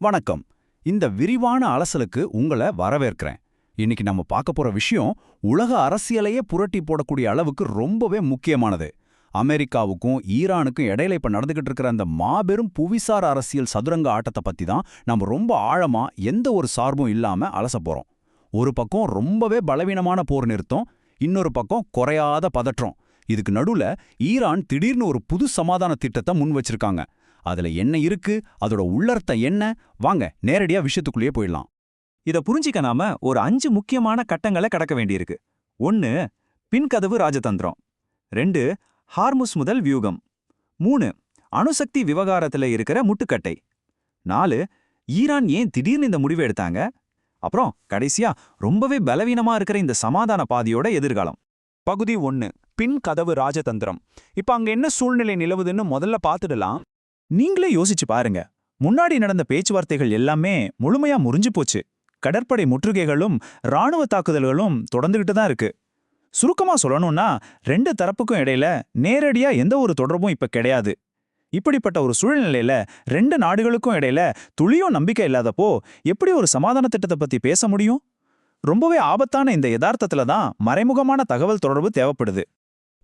வணக்கம். இந்த விரிவான அலசலுக்கு உங்களை வரவேற்கிறேன். இன்னைக்கு நம்ம பார்க்க போற விஷயம் உலக அரசியலையே புரட்டி போடக்கூடிய அளவுக்கு ரொம்பவே முக்கியமானது. அமெரிக்காவுக்கும் ஈரானுக்கும் இடையில இப்ப நடந்துகிட்டு இருக்கிற அந்த மாபெரும் புவிசார் அரசியல் சதுரங்க ஆட்டத்தை பத்தி தான் நம்ம ரொம்ப ஆழமா எந்த ஒரு சார்பும் இல்லாம அலச போறோம். ஒரு பக்கம் ரொம்பவே பலவீனமான போர் நிறுத்தம், இன்னொரு பக்கம் குறையாத பதற்றம். இதுக்கு நடுவுல ஈரான் திடீர்னு ஒரு புது சமாதான திட்டத்தை முன் வச்சிருக்காங்க. அதுல என்ன இருக்கு, அதோட உள்ளர்த்தம் என்ன? வாங்க நேரடியா விஷயத்துக்குள்ளேயே போயிடலாம். இத புரிஞ்சிக்க நாம ஒரு 5 முக்கியமான கட்டங்களை கடக்க வேண்டியிருக்கு. 1. பின்கதவு ராஜதந்திரம். 2. ஹார்முஸ் முதல் வியூகம். 3. அணுசக்தி விவகாரத்துல இருக்கிற முட்டுக்கட்டை. 4. ஈரான் ஏன் திடீர்னு இந்த முடிவை எடுத்தாங்க? அப்புறம் கடைசியா ரொம்பவே பலவீனமா இருக்கிற இந்த சமாதான பாதையோட எதிர்காலம். பகுதி 1. பின்கதவு ராஜதந்திரம். இப்ப அங்க என்ன சூழ்நிலை நிலவுதுன்னு முதல்ல பார்த்துடலாம். நீங்களே யோசிச்சு பாருங்க. முன்னாடி நடந்த பேச்சுவார்த்தைகள் எல்லாமே முழுமையா முறிஞ்சு போச்சு. கடற்படை முற்றுகைகளும் ராணுவ தாக்குதல்களும் தொடர்ந்துகிட்டு தான் இருக்கு. சுருக்கமா சொல்லணும்னா 2 தரப்புக்கும் இடையில நேரடியா எந்த ஒரு தொடர்பும் இப்ப கிடையாது. இப்படிப்பட்ட ஒரு சூழ்நிலையில 2 நாடுகளுக்கும் இடையில துளியும் நம்பிக்கை இல்லாதப்போ எப்படி ஒரு சமாதான திட்டத்தை பத்தி பேச முடியும்? ரொம்பவே ஆபத்தான இந்த யதார்த்தத்துல தான் மறைமுகமான தகவல் தொடர்பு தேவைப்படுது.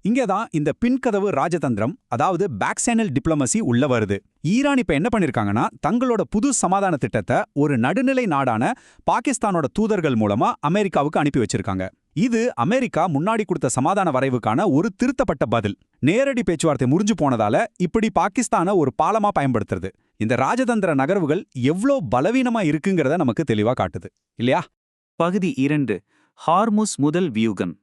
இங்கதான் இந்த பின்கதவு ராஜதந்திரம், அதாவது பேக் சேனல் டிப்ளமசி உள்ள வருது. ஈரான் இப்ப என்ன பண்ணிருக்காங்கன்னா, தங்களோட புது சமாதான திட்டத்தை ஒரு நடுநிலை நாடான பாகிஸ்தானோட தூதர்கள் மூலமா அமெரிக்காவுக்கு அனுப்பி வச்சிருக்காங்க. இது அமெரிக்கா முன்னாடி கொடுத்த சமாதான வரைவுக்கான ஒரு திருத்தப்பட்ட பதில். நேரடி பேச்சுவார்த்தை முறிஞ்சு போனதால இப்படி பாகிஸ்தானை ஒரு பாலமா பயன்படுத்துறது இந்த ராஜதந்திர நகர்வுகள் எவ்ளோ பலவீனமா இருக்குங்கிறத நமக்கு தெளிவா காட்டுது, இல்லையா? பகுதி 2. ஹார்முஸ் முதல் வியூகம்.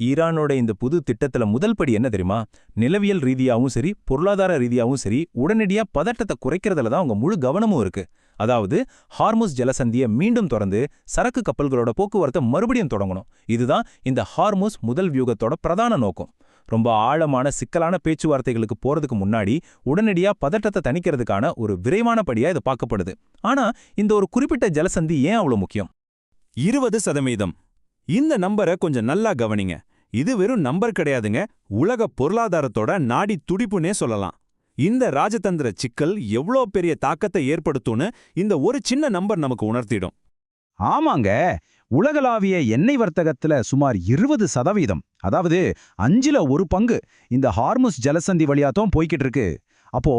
ஈரானோட இந்த புது திட்டத்துல முதல் படி என்ன தெரியுமா? நிலவியல் ரீதியாவும் சரி, பொருளாதார ரீதியாவும் சரி, உடனடியா பதட்டத்தை குறைக்கிறதுல தான் அவங்க முழு கவனமும் இருக்கு. அதாவது ஹார்முஸ் ஜலசந்தியை மீண்டும் திறந்து சரக்கு கப்பல்களோட போக்குவரத்தை மறுபடியும் தொடங்கணும். இதுதான் இந்த ஹார்முஸ் முதல் வியூகத்தோட பிரதான நோக்கம். ரொம்ப ஆழமான சிக்கலான பேச்சுவார்த்தைகளுக்கு போறதுக்கு முன்னாடி உடனடியா பதட்டத்தை தணிக்கிறதுக்கான ஒரு விரைவான படியா இது பார்க்கப்படுது. ஆனா இந்த ஒரு குறிப்பிட்ட ஜலசந்தி ஏன் அவ்வளவு முக்கியம்? 20%. இந்த நம்பரை கொஞ்சம் நல்லா கவனிங்க. இது வெறும் நம்பர் கிடையாதுங்க, உலக பொருளாதாரத்தோட நாடி துடிப்புனே சொல்லலாம். இந்த ராஜதந்திர சிக்கல் எவ்வளோ பெரிய தாக்கத்தை ஏற்படுத்தும்னு இந்த ஒரு சின்ன நம்பர் நமக்கு உணர்த்திடும். ஆமாங்க, உலகளாவிய எண்ணெய் வர்த்தகத்துல சுமார் 20%, அதாவது 5ல் 1 பங்கு இந்த ஹார்முஸ் ஜலசந்தி வழியாத்தான் போய்கிட்டு இருக்கு. அப்போ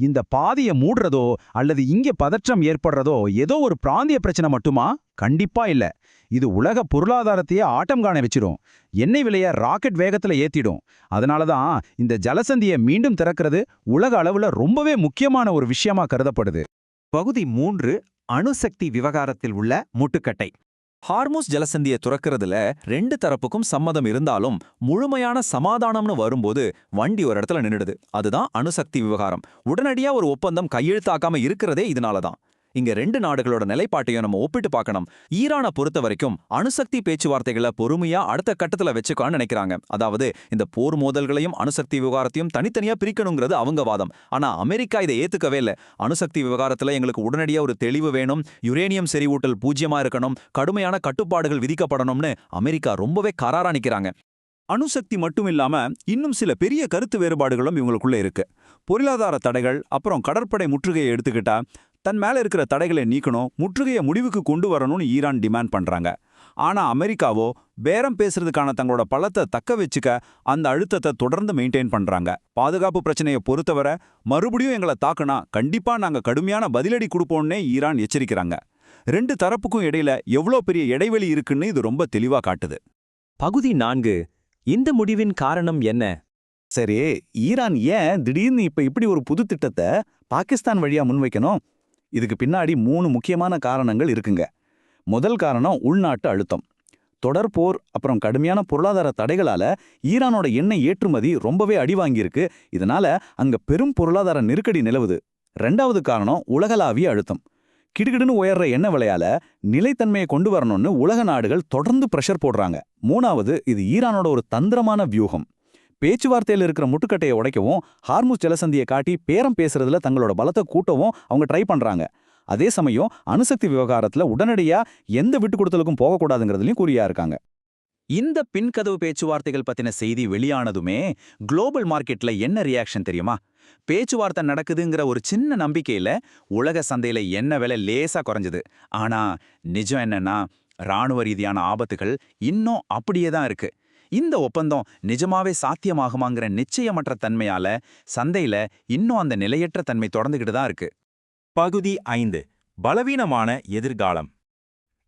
இந்த பாதையை மூடுறதோ அல்லது இங்க பதற்றம் ஏற்படுறதோ ஏதோ ஒரு பிராந்திய பிரச்சனை மட்டுமா? கண்டிப்பா இல்ல. இது உலக பொருளாதாரத்தையே ஆட்டம் காண வச்சிடும். எண்ணெய் விலைய ராக்கெட் வேகத்துல ஏத்திடும். அதனாலதான் இந்த ஜலசந்தியை மீண்டும் திறக்கிறது உலக அளவுல ரொம்பவே முக்கியமான ஒரு விஷயமா கருதப்படுது. பகுதி 3. அணுசக்தி விவகாரத்தில் உள்ள முட்டுக்கட்டை. ஹார்முஸ் ஜலசந்தியை துறக்கிறதுல 2 தரப்புக்கும் சம்மதம் இருந்தாலும் முழுமையான சமாதானம்னு வரும்போது வண்டி ஒரு இடத்துல நின்னுடுது. அதுதான் அணுசக்தி விவகாரம். உடனடியா ஒரு ஒப்பந்தம் கையெழுத்தாக்காம இருக்கிறதே இதனாலதான். இங்க 2 நாடுகளோட நிலைப்பாட்டையும் நம்ம ஒப்பிட்டு பார்க்கணும். ஈரானை பொறுத்த வரைக்கும் அணுசக்தி பேச்சுவார்த்தைகளை பொறுமையா அடுத்த கட்டத்துல வச்சுக்கான்னு நினைக்கிறாங்க. அதாவது இந்த போர் மோதல்களையும் அணுசக்தி விவகாரத்தையும் தனித்தனியா பிரிக்கணுங்கிறது அவங்க வாதம். ஆனா அமெரிக்கா இதை ஏத்துக்கவே இல்லை. அணுசக்தி விவகாரத்துல எங்களுக்கு உடனடியா ஒரு தெளிவு வேணும், யுரேனியம் செறிவூட்டல் பூஜ்யமா இருக்கணும், கடுமையான கட்டுப்பாடுகள் விதிக்கப்படணும்னு அமெரிக்கா ரொம்பவே கராரா நிக்கிறாங்க. அணுசக்தி மட்டும் இல்லாம இன்னும் சில பெரிய கருத்து வேறுபாடுகளும் இவங்களுக்குள்ள இருக்கு. பொருளாதார தடைகள், அப்புறம் கடற்படை முற்றுகையை எடுத்துக்கிட்டா தன் மேல இருக்கிற தடைகளை நீக்கணும், முற்றுகையை முடிவுக்கு கொண்டு வரணும்னு ஈரான் டிமாண்ட் பண்றாங்க. ஆனா அமெரிக்காவோ பேரம் பேசுறதுக்கான தங்களோட பலத்தை தக்க வச்சுக்க அந்த அழுத்தத்தை தொடர்ந்து மெயின்டைன் பண்றாங்க. பாதுகாப்பு பிரச்சனையை பொறுத்தவரை மறுபடியும் எங்களை தாக்குனா கண்டிப்பா நாங்க கடுமையான பதிலடி கொடுப்போம்னே ஈரான் எச்சரிக்கிறாங்க. 2 தரப்புக்கும் இடையில எவ்வளோ பெரிய இடைவெளி இருக்குன்னு இது ரொம்ப தெளிவா காட்டுது. பகுதி 4. இந்த முடிவின் காரணம் என்ன? சரி, ஈரான் ஏன் திடீர்னு இப்படி ஒரு புது திட்டத்தை பாகிஸ்தான் வழியா முன்வைக்கணும்? இதுக்கு பின்னாடி 3 முக்கியமான காரணங்கள் இருக்குங்க. முதல் காரணம் உள்நாட்டு அழுத்தம். தொடர் போர், அப்புறம் கடுமையான பொருளாதார தடைகளால ஈரானோட எண்ணெய் ஏற்றுமதி ரொம்பவே அடி வாங்கியிருக்கு. இதனால அங்க பெரும் பொருளாதார நெருக்கடி நிலவுது. 2வது காரணம் உலகளாவிய அழுத்தம். கிடுகிடுன்னு உயர்ற எண்ணெய் விலையால நிலைத்தன்மையை கொண்டு வரணும்னு உலக நாடுகள் தொடர்ந்து பிரஷர் போடுறாங்க. 3வது, இது ஈரானோட ஒரு தந்திரமான வியூகம். பேச்சுவார்த்தையில் இருக்கிற முட்டுக்கட்டையை உடைக்கவும் ஹார்முஸ் ஜலசந்தியை காட்டி பேரம் பேசுறதுல தங்களோட பலத்தை கூட்டவும் அவங்க ட்ரை பண்றாங்க. அதே சமயம் அணுசக்தி விவகாரத்துல உடனடியா எந்த விட்டு கொடுத்தலுக்கும் போகக்கூடாதுங்கிறதுலையும் குறியா இருக்காங்க. இந்த பின்கதவு பேச்சுவார்த்தைகள் பத்தின செய்தி வெளியானதுமே குளோபல் மார்க்கெட்ல என்ன ரியாக்ஷன் தெரியுமா? பேச்சுவார்த்தை நடக்குதுங்கிற ஒரு சின்ன நம்பிக்கையில உலக சந்தையில எண்ணெய் விலை லேசா குறைஞ்சது. ஆனா நிஜம் என்னன்னா, ராணுவ ரீதியான ஆபத்துகள் இன்னும் அப்படியே தான் இருக்கு. இந்த ஒப்பந்தம் நிஜமாவே சாத்தியமாகுமாங்கிற நிச்சயமற்ற தன்மையால சந்தையில இன்னும் அந்த நிலையற்ற தன்மை தொடர்ந்துகிட்டு தான் இருக்கு. பகுதி 5 பலவீனமான எதிர்காலம்.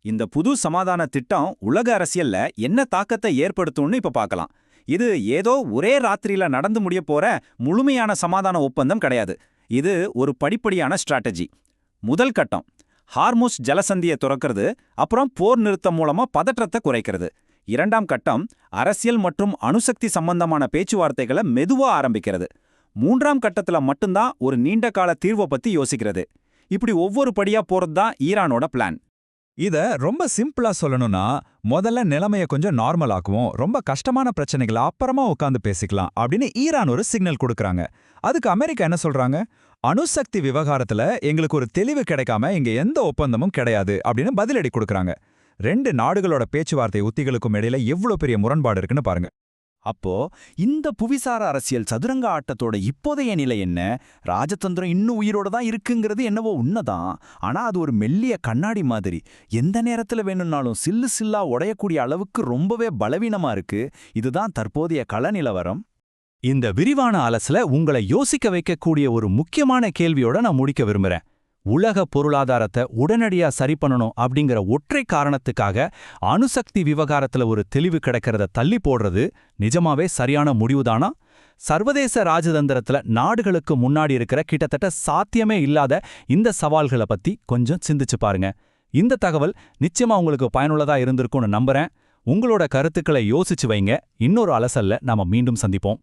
இந்த புது சமாதான திட்டம் உலக அரசியல்ல என்ன தாக்கத்தை ஏற்படுத்தும்னு இப்ப பார்க்கலாம். இது ஏதோ ஒரே ராத்திரியில நடந்து முடிய போற முழுமையான சமாதான ஒப்பந்தம் கிடையாது. இது ஒரு படிப்படியான ஸ்ட்ராட்டஜி. முதல் கட்டம் ஹார்முஸ் ஜலசந்தியை துறக்கிறது, அப்புறம் போர் நிறுத்தம் மூலமா பதற்றத்தை குறைக்கிறது. இரண்டாம் கட்டம் அரசியல் மற்றும் அணுசக்தி சம்பந்தமான பேச்சுவார்த்தைகளை மெதுவா ஆரம்பிக்கிறது. மூன்றாம் கட்டத்துல மட்டும்தான் ஒரு நீண்ட கால தீர்வை பத்தி யோசிக்கிறது. இப்படி ஒவ்வொரு படியா போறது தான் ஈரானோட பிளான். இத ரொம்ப சிம்பிளா சொல்லணும்னா, முதல்ல நிலைமைய கொஞ்சம் நார்மல் ஆக்குவோம், ரொம்ப கஷ்டமான பிரச்சனைகளை அப்புறமா உட்காந்து பேசிக்கலாம் அப்படின்னு ஈரான் ஒரு சிக்னல் கொடுக்கறாங்க. அதுக்கு அமெரிக்கா என்ன சொல்றாங்க? அணுசக்தி விவகாரத்துல எங்களுக்கு ஒரு தெளிவு கிடைக்காம இங்க எந்த ஒப்பந்தமும் கிடையாது அப்படின்னு பதிலடி கொடுக்கறாங்க. ரெண்டு நாடுகளோட பேச்சுவார்த்தை உத்திகளுக்கும் இடையில எவ்வளவு பெரிய முரண்பாடு இருக்குன்னு பாருங்க. அப்போ இந்த புவிசார அரசியல் சதுரங்க ஆட்டத்தோட இப்போதைய நிலை என்ன? ராஜதந்திரம் இன்னும் உயிரோட தான் இருக்குங்கிறது என்னவோ உண்மைதான். ஆனா அது ஒரு மெல்லிய கண்ணாடி மாதிரி, எந்த நேரத்துல வேணும்னாலும் சில்லு சில்லா உடையக்கூடிய அளவுக்கு ரொம்பவே பலவீனமா இருக்கு. இதுதான் தற்போதைய கள நிலவரம். இந்த விரிவான அலசல உங்களை யோசிக்க வைக்கக்கூடிய ஒரு முக்கியமான கேள்வியோட நான் முடிக்க விரும்புறேன். உலக பொருளாதாரத்தை உடனடியா சரி பண்ணணும் அப்படிங்கிற ஒற்றை காரணத்துக்காக அணுசக்தி விவகாரத்துல ஒரு தெளிவு கிடைக்கிறத தள்ளி போடுறது நிஜமாவே சரியான முடிவுதானா? சர்வதேச ராஜதந்திரத்துல நாடுகளுக்கு முன்னாடி இருக்கிற கிட்டத்தட்ட சாத்தியமே இல்லாத இந்த சவால்களை பத்தி கொஞ்சம் சிந்திச்சு பாருங்க. இந்த தகவல் நிச்சயமா உங்களுக்கு பயனுள்ளதா இருந்திருக்கும்னு நம்புறேன். உங்களோட கருத்துக்களை யோசிச்சு வைங்க. இன்னொரு அலசல்ல நாம மீண்டும் சந்திப்போம்.